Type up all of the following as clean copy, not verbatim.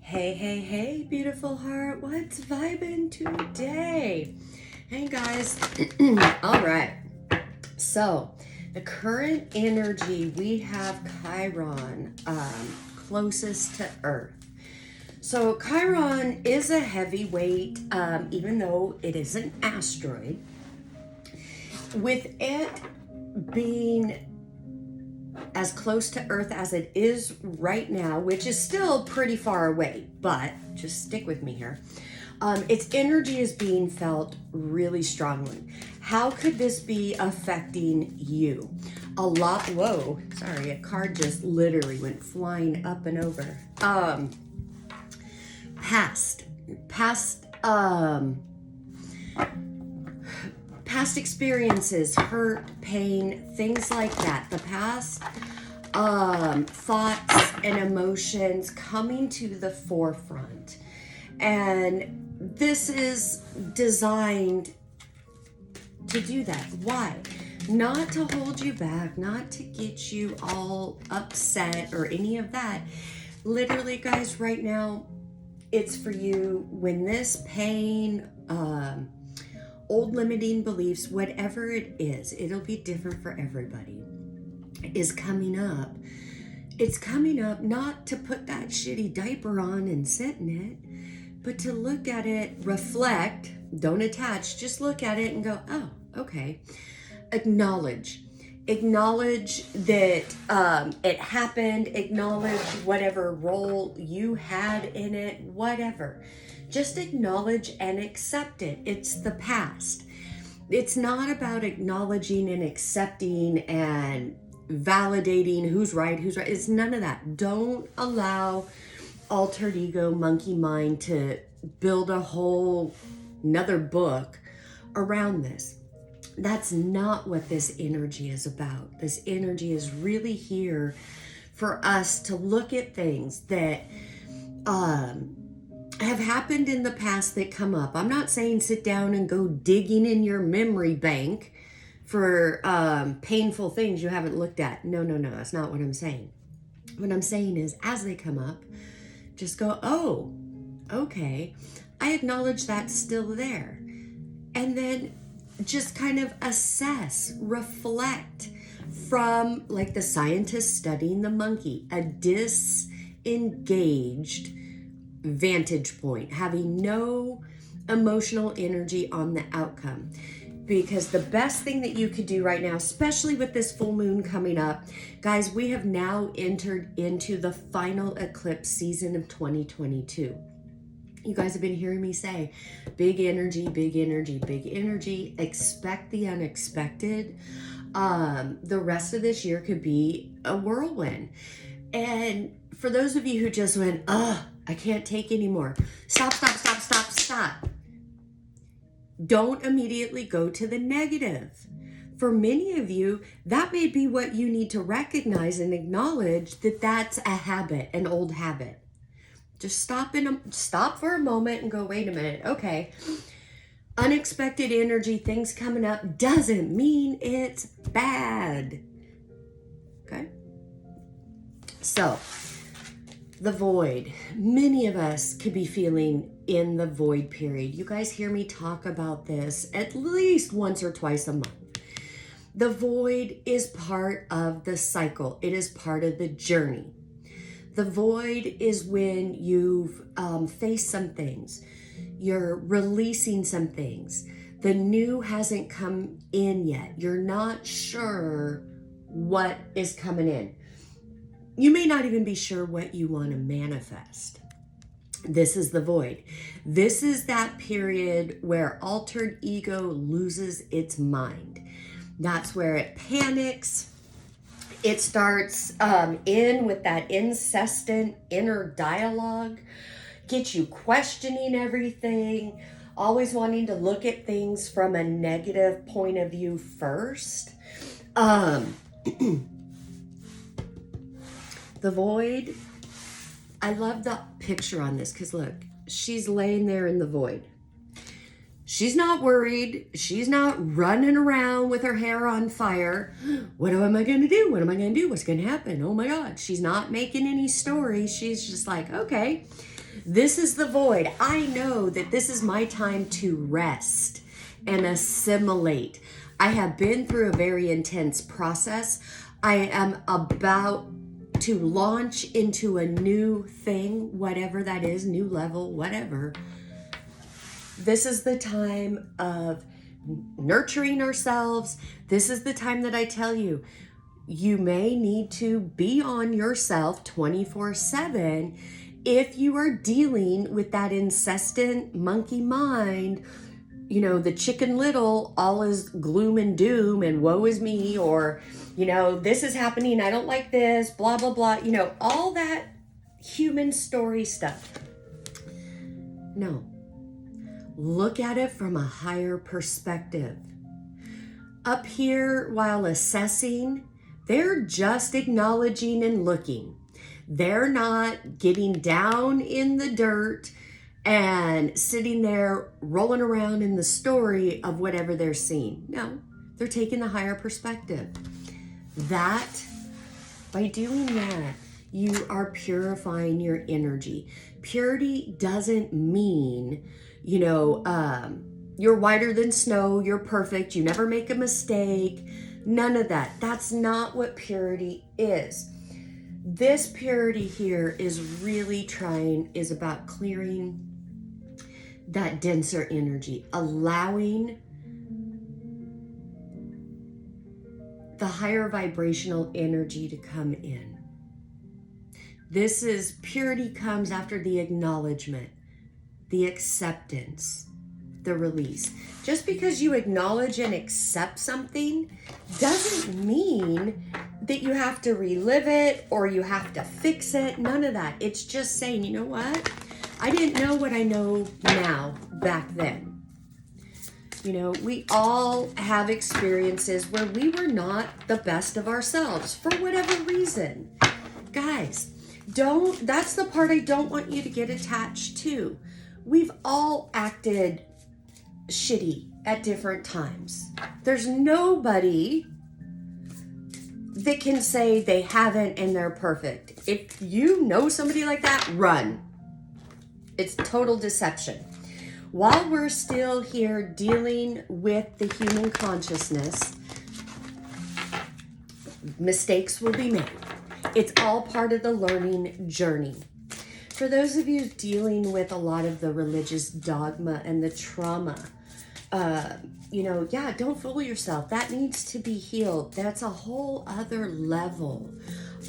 Hey, hey, hey, beautiful heart. What's vibing today? Hey, guys. All right. So, the current energy, we have Chiron closest to Earth. So, Chiron is a heavyweight, even though it is an asteroid. With it being as close to Earth as it is right now, which is still pretty far away, but just stick with me here. Its energy is being felt really strongly. How could this be affecting you? Whoa, sorry, a card just literally went flying up and over. Past experiences, hurt, pain, things like that. The past thoughts and emotions coming to the forefront. And this is designed to do that. Why? Not to hold you back, not to get you all upset or any of that. Literally, guys, right now, it's for you when this pain, old limiting beliefs, whatever it is, it'll be different for everybody, is coming up. It's coming up not to put that shitty diaper on and sit in it, but to look at it, reflect, don't attach, just look at it and go, oh, okay. Acknowledge that it happened, acknowledge whatever role you had in it, whatever. Just acknowledge and accept it. It's the past. It's not about acknowledging and accepting and validating who's right. It's none of that. Don't allow altered ego, monkey mind to build a whole another book around this. That's not what this energy is about. This energy is really here for us to look at things that have happened in the past that come up. I'm not saying sit down and go digging in your memory bank for painful things you haven't looked at. No, that's not what I'm saying. What I'm saying is, as they come up, just go, oh, okay, I acknowledge that's still there. And then just kind of assess, reflect from, like the scientist studying the monkey, a disengaged vantage point, having no emotional energy on the outcome. Because the best thing that you could do right now, especially with this full moon coming up, guys, we have now entered into the final eclipse season of 2022. You guys have been hearing me say, big energy, big energy, big energy. Expect the unexpected. The rest of this year could be a whirlwind. And for those of you who just went, I can't take anymore. Stop. Don't immediately go to the negative. For many of you, that may be what you need to recognize and acknowledge, that that's a habit, an old habit. Just stop for a moment and go, wait a minute. Okay. Unexpected energy, things coming up doesn't mean it's bad. Okay. So the void, many of us could be feeling in the void period. You guys hear me talk about this at least once or twice a month. The void is part of the cycle. It is part of the journey. The void is when you've faced some things. You're releasing some things. The new hasn't come in yet. You're not sure what is coming in. You may not even be sure what you want to manifest. This is the void. This is that period where altered ego loses its mind. That's where it panics. It starts in with that incessant inner dialogue, gets you questioning everything, always wanting to look at things from a negative point of view first. The void, I love the picture on this because look, she's laying there in the void. She's not worried. She's not running around with her hair on fire. What am I going to do? What's going to happen? Oh my God. She's not making any stories. She's just like, okay, This is the void. I know that this is my time to rest and assimilate. I have been through a very intense process. I am about to launch into a new thing, whatever that is, new level, whatever. This is the time of nurturing ourselves. This is the time that I tell you, you may need to be on yourself 24/7 if you are dealing with that incessant monkey mind, you know, the Chicken Little, all is gloom and doom and woe is me, or, you know, this is happening, I don't like this, blah, blah, blah, you know, all that human story stuff. No. Look at it from a higher perspective. Up here, while assessing, they're just acknowledging and looking. They're not getting down in the dirt and sitting there rolling around in the story of whatever they're seeing. No, they're taking the higher perspective. That, by doing that, you are purifying your energy. Purity doesn't mean, you know, you're whiter than snow, you're perfect, you never make a mistake. None of that. That's not what purity is. This purity here is really is about clearing that denser energy, allowing the higher vibrational energy to come in. This is, purity comes after the acknowledgement, the acceptance, the release. Just because you acknowledge and accept something doesn't mean that you have to relive it or you have to fix it. None of that. It's just saying, you know what? I didn't know what I know now back then. You know, we all have experiences where we were not the best of ourselves for whatever reason. Guys, that's the part I don't want you to get attached to. We've all acted shitty at different times. There's nobody that can say they haven't and they're perfect. If you know somebody like that, run. It's total deception. While we're still here dealing with the human consciousness, mistakes will be made. It's all part of the learning journey. For those of you dealing with a lot of the religious dogma and the trauma, you know, yeah, don't fool yourself. That needs to be healed. That's a whole other level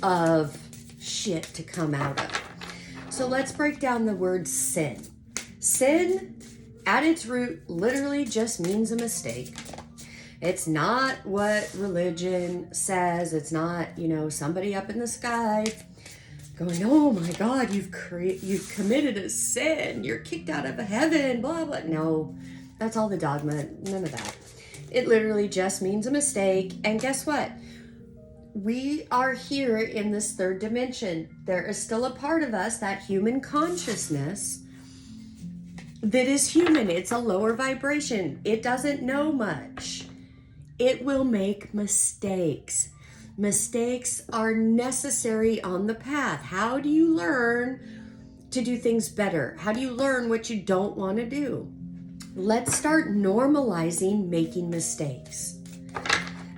of shit to come out of. So let's break down the word sin. Sin, at its root, literally just means a mistake. It's not what religion says. It's not, you know, somebody up in the sky going, oh my God, you've committed a sin. You're kicked out of heaven, blah, blah. No, that's all the dogma. None of that. It literally just means a mistake. And guess what? We are here in this third dimension. There is still a part of us, that human consciousness, that is human. It's a lower vibration. It doesn't know much. It will make mistakes. Mistakes are necessary on the path. How do you learn to do things better? How do you learn what you don't want to do? Let's start normalizing making mistakes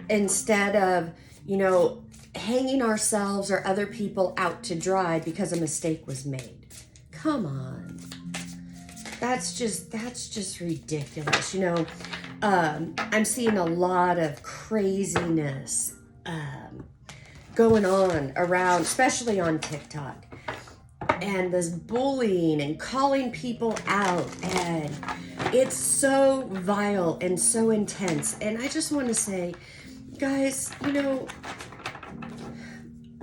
instead of, you know, hanging ourselves or other people out to dry because a mistake was made. Come on. That's just ridiculous. You know, I'm seeing a lot of craziness going on around, especially on TikTok. And this bullying and calling people out, and it's so vile and so intense. And I just want to say, guys, you know,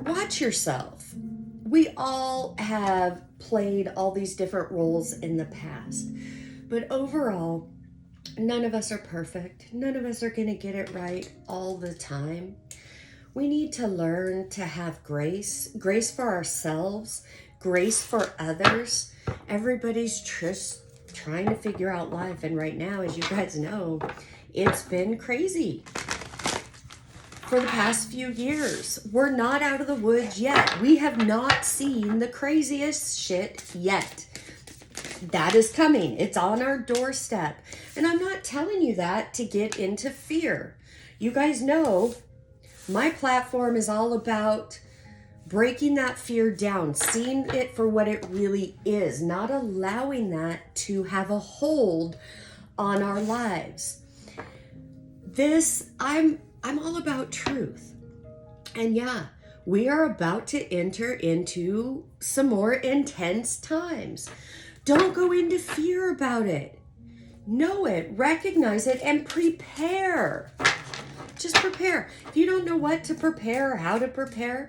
watch yourself. We all have played all these different roles in the past, but overall, none of us are perfect. None of us are going to get it right all the time. We need to learn to have grace for ourselves, grace for others. Everybody's just trying to figure out life. And right now, as you guys know, it's been crazy for the past few years. We're not out of the woods yet. We have not seen the craziest shit yet. That is coming. It's on our doorstep. And I'm not telling you that to get into fear. You guys know my platform is all about breaking that fear down, seeing it for what it really is, not allowing that to have a hold on our lives. I'm all about truth. And yeah, we are about to enter into some more intense times. Don't go into fear about it. Know it, recognize it, and prepare. Just prepare. If you don't know what to prepare or how to prepare,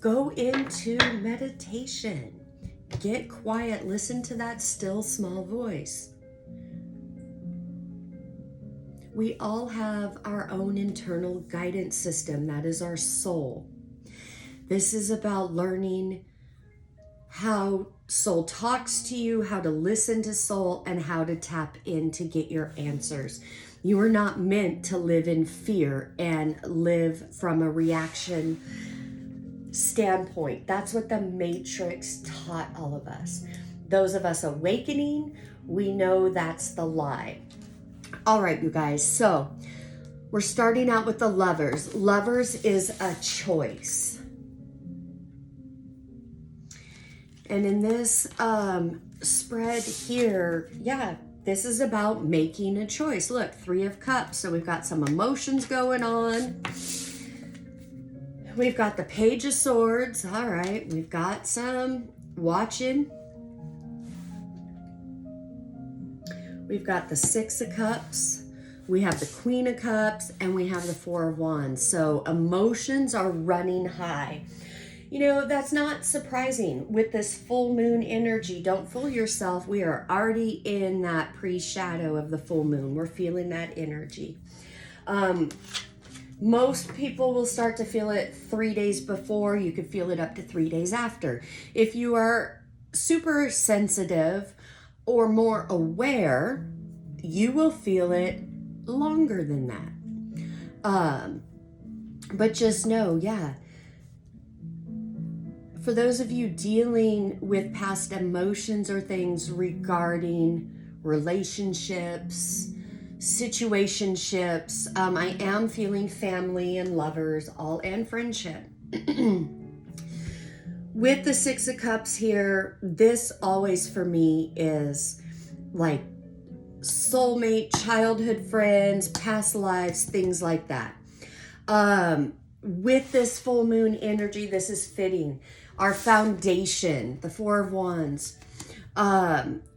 go into meditation. Get quiet. Listen to that still small voice. We all have our own internal guidance system. That is our soul. This is about learning how soul talks to you, how to listen to soul, and how to tap in to get your answers. You are not meant to live in fear and live from a reaction standpoint. That's what the Matrix taught all of us. Those of us awakening, we know that's the lie. All right, you guys, so we're starting out with the Lovers. Lovers is a choice. And in this spread here, yeah, this is about making a choice. Look, 3 of Cups. So we've got some emotions going on. We've got the Page of Swords. All right, we've got some watching. We've got the 6 of Cups, we have the Queen of Cups, and we have the 4 of Wands. So emotions are running high. You know, that's not surprising with this full moon energy. Don't fool yourself. We are already in that pre-shadow of the full moon. We're feeling that energy. Most people will start to feel it 3 days before. You could feel it up to 3 days after. If you are super sensitive or more aware, you will feel it longer than that. But just know, yeah, for those of you dealing with past emotions or things regarding relationships, situationships, I am feeling family and lovers, all and friendship. With the 6 of Cups here, this always for me is like soulmate, childhood friends, past lives, things like that. With this full moon energy, this is fitting. Our foundation, the 4 of Wands,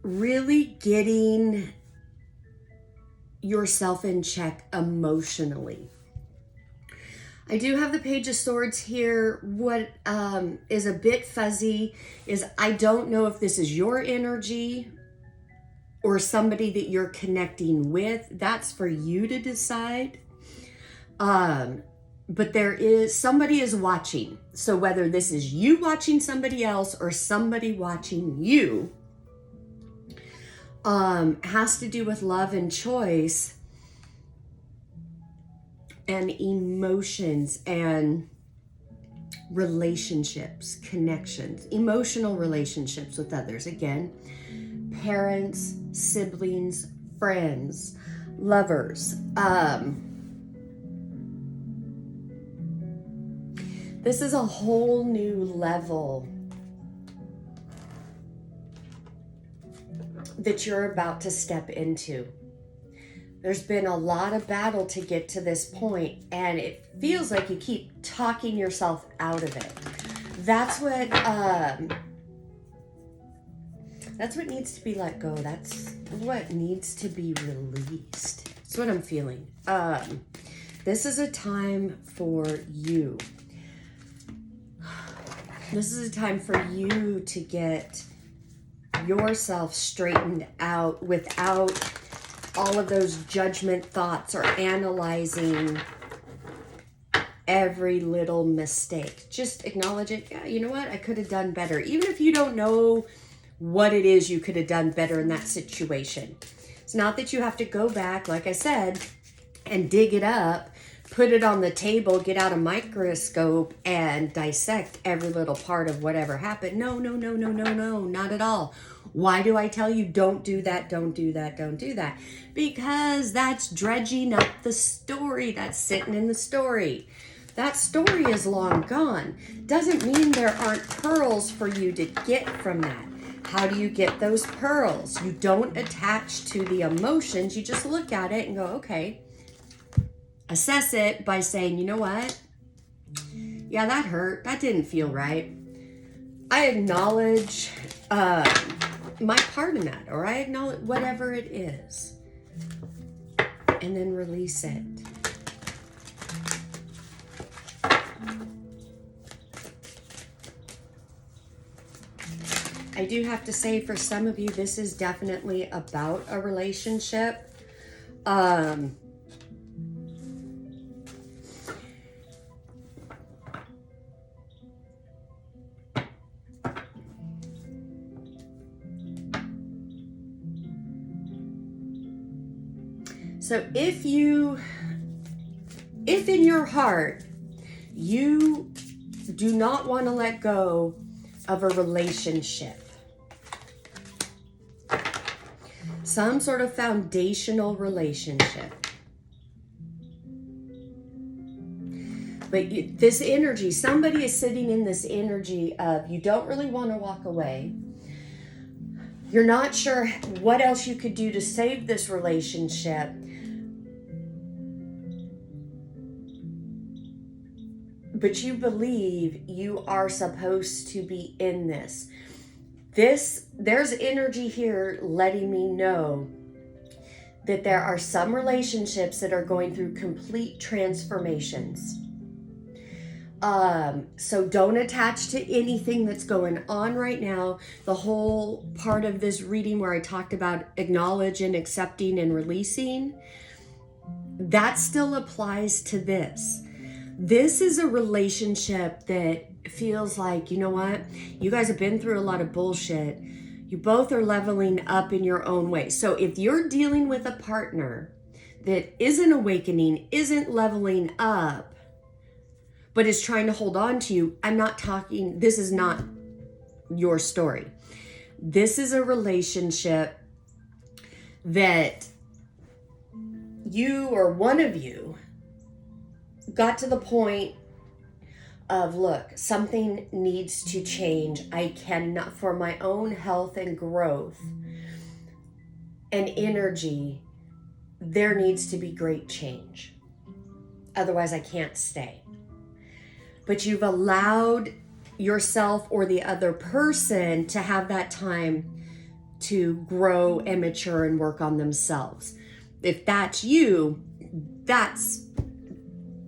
really getting yourself in check emotionally. I do have the Page of Swords here. What is a bit fuzzy is I don't know if this is your energy or somebody that you're connecting with. That's for you to decide. But somebody is watching. So whether this is you watching somebody else or somebody watching you, has to do with love and choice and emotions and relationships, connections, emotional relationships with others. Again, parents, siblings, friends, lovers. This is a whole new level that you're about to step into. There's been a lot of battle to get to this point, and it feels like you keep talking yourself out of it. That's what needs to be let go. That's what needs to be released. That's what I'm feeling. This is a time for you. This is a time for you to get yourself straightened out without all of those judgment thoughts or analyzing every little mistake. Just acknowledge it. Yeah, you know what? I could have done better. Even if you don't know what it is you could have done better in that situation. It's not that you have to go back, like I said, and dig it up. put it on the table, get out a microscope and dissect every little part of whatever happened. No, no, no, no, no, no, not at all. Why do I tell you don't do that, don't do that, don't do that? Because that's dredging up the story that's sitting in the story. That story is long gone. Doesn't mean there aren't pearls for you to get from that. How do you get those pearls? You don't attach to the emotions. You just look at it and go, okay. Assess it by saying, you know what? Yeah, that hurt. That didn't feel right. I acknowledge my part in that, or I acknowledge whatever it is. And then release it. I do have to say, for some of you, this is definitely about a relationship. So if in your heart, you do not want to let go of a relationship, some sort of foundational relationship, but this energy, somebody is sitting in this energy of you don't really want to walk away. You're not sure what else you could do to save this relationship. But you believe you are supposed to be in this. There's energy here letting me know that there are some relationships that are going through complete transformations. So don't attach to anything that's going on right now. The whole part of this reading where I talked about acknowledge and accepting and releasing, that still applies to this. This is a relationship that feels like, you know what? You guys have been through a lot of bullshit. You both are leveling up in your own way. So if you're dealing with a partner that isn't awakening, isn't leveling up, but is trying to hold on to you, this is not your story. This is a relationship that you or one of you got to the point of, look, something needs to change. I cannot, for my own health and growth and energy, there needs to be great change. Otherwise, I can't stay. But you've allowed yourself or the other person to have that time to grow and mature and work on themselves. If that's you, that's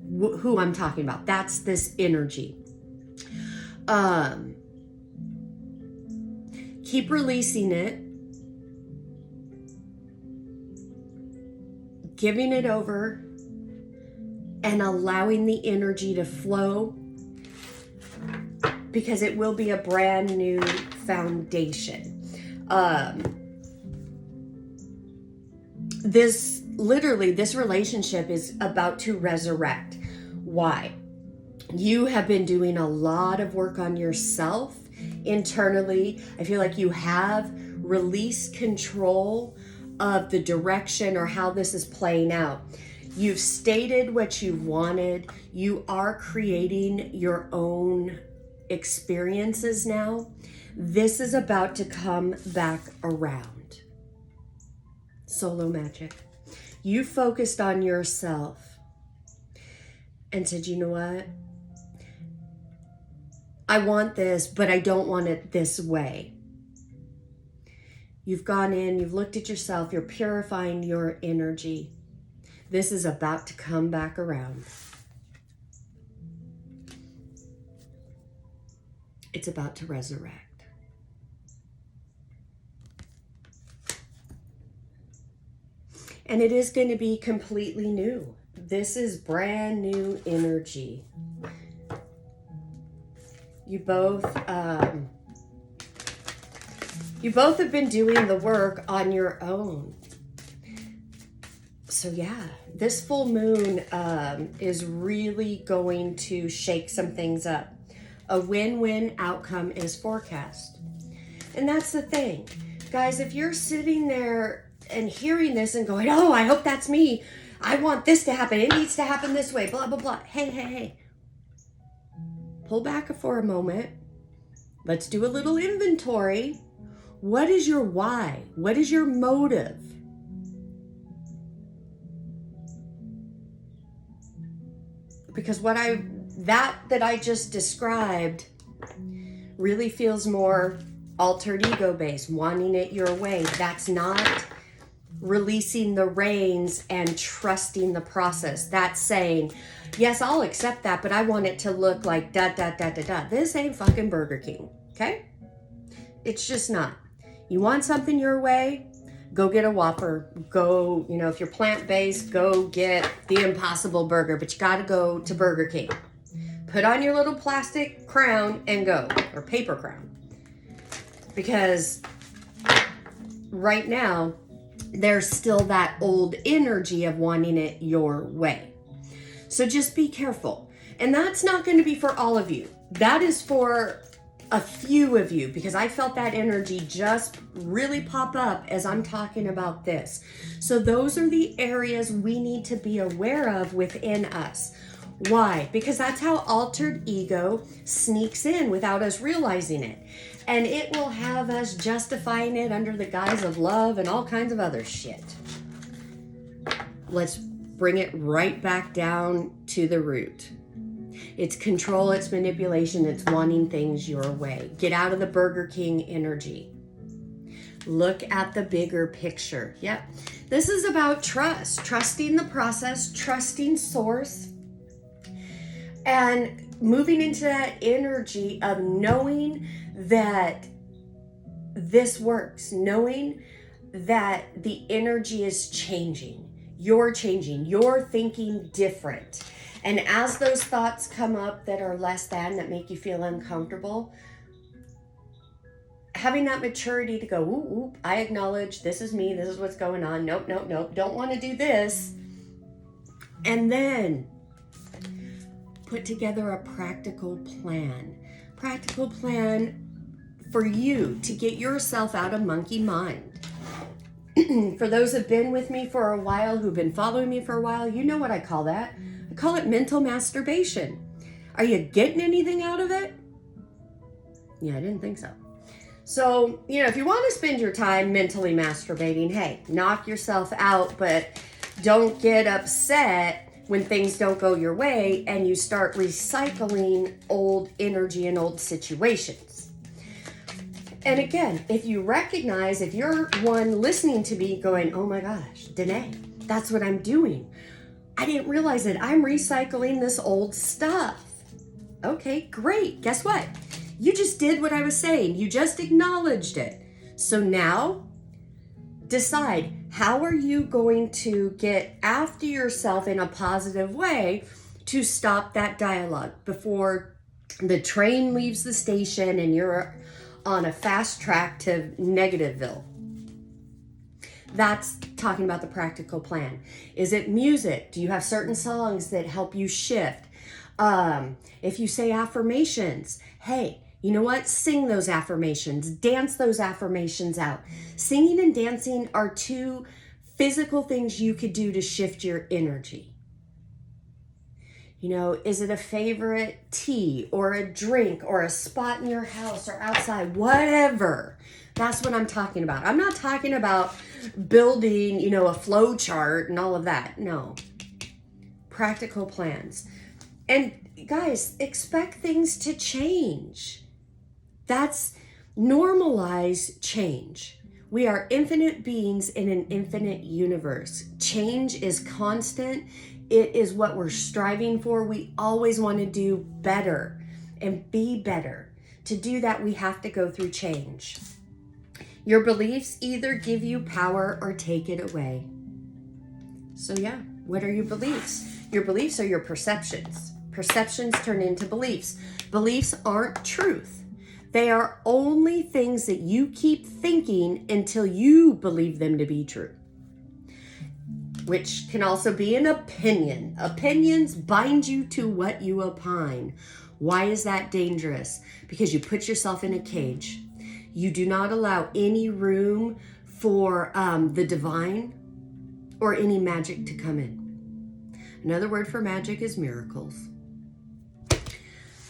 who I'm talking about. That's this energy. Keep releasing it, giving it over, and allowing the energy to flow, because it will be a brand new foundation. This relationship is about to resurrect. Why? You have been doing a lot of work on yourself internally. I feel like you have released control of the direction or how this is playing out. You've stated what you wanted. You are creating your own experiences now. This is about to come back around. Solo magic. You focused on yourself and said, you know what? I want this, but I don't want it this way. You've gone in, you've looked at yourself, you're purifying your energy. This is about to come back around. It's about to resurrect. And it is going to be completely new. This is brand new energy. You both have been doing the work on your own. So yeah, this full moon is really going to shake some things up. A win-win outcome is forecast. And that's the thing. Guys, if you're sitting there and hearing this and going, oh, I hope that's me. I want this to happen. It needs to happen this way, blah, blah, blah. Hey. Pull back for a moment. Let's do a little inventory. What is your why? What is your motive? Because that I just described really feels more altered ego based, wanting it your way. That's not releasing the reins and trusting the process. That's saying, yes, I'll accept that, but I want it to look like da. This ain't fucking Burger King, okay? It's just not. You want something your way, go get a Whopper. Go, if you're plant-based, go get the Impossible Burger, but you gotta go to Burger King. Put on your little plastic crown and go, or paper crown. Because right now, there's still that old energy of wanting it your way. So just be careful. And that's not going to be for all of you. That is for a few of you, because I felt that energy just really pop up as I'm talking about this. So those are the areas we need to be aware of within us. Why? Because that's how altered ego sneaks in without us realizing it. And it will have us justifying it under the guise of love and all kinds of other shit. Let's bring it right back down to the root. It's control, it's manipulation, it's wanting things your way. Get out of the Burger King energy. Look at the bigger picture. Yep. This is about trust. Trusting the process, trusting source, and moving into that energy of knowing that this works, knowing that the energy is changing. You're changing. You're thinking different. And as those thoughts come up that are less than, that make you feel uncomfortable, having that maturity to go, ooh, I acknowledge this is me. This is what's going on. Nope. Don't want to do this. And then put together a practical plan. Practical plan for you to get yourself out of monkey mind. For those who've been with me for a while, who've been following me for a while, you know what I call that. I call it mental masturbation. Are you getting anything out of it? Yeah, I didn't think so. So, if you want to spend your time mentally masturbating, hey, knock yourself out, but don't get upset when things don't go your way and you start recycling old energy and old situations. And again, if you recognize, if you're one listening to me going, oh my gosh, Danae, that's what I'm doing. I didn't realize it. I'm recycling this old stuff. Okay, great. Guess what? You just did what I was saying. You just acknowledged it. So now decide, how are you going to get after yourself in a positive way to stop that dialogue before the train leaves the station and you're on a fast track to Negativeville? That's talking about the practical plan. Is it music? Do you have certain songs that help you shift? If you say affirmations, hey, you know what? Sing those affirmations. Dance those affirmations out. Singing and dancing are two physical things you could do to shift your energy. Is it a favorite tea or a drink or a spot in your house or outside? Whatever. That's what I'm talking about. I'm not talking about building, a flow chart and all of that. No. Practical plans. And guys, expect things to change. That's normalized change. We are infinite beings in an infinite universe. Change is constant. It is what we're striving for. We always want to do better and be better. To do that, we have to go through change. Your beliefs either give you power or take it away. So yeah, what are your beliefs? Your beliefs are your perceptions. Perceptions turn into beliefs. Beliefs aren't truth. They are only things that you keep thinking until you believe them to be true. which can also be an opinion. Opinions bind you to what you opine. Why is that dangerous? Because you put yourself in a cage. You do not allow any room for the divine or any magic to come in. Another word for magic is miracles.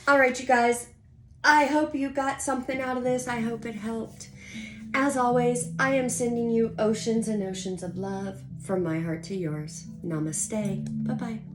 All right, you guys. I hope you got something out of this. I hope it helped. As always, I am sending you oceans and oceans of love from my heart to yours. Namaste. Bye-bye.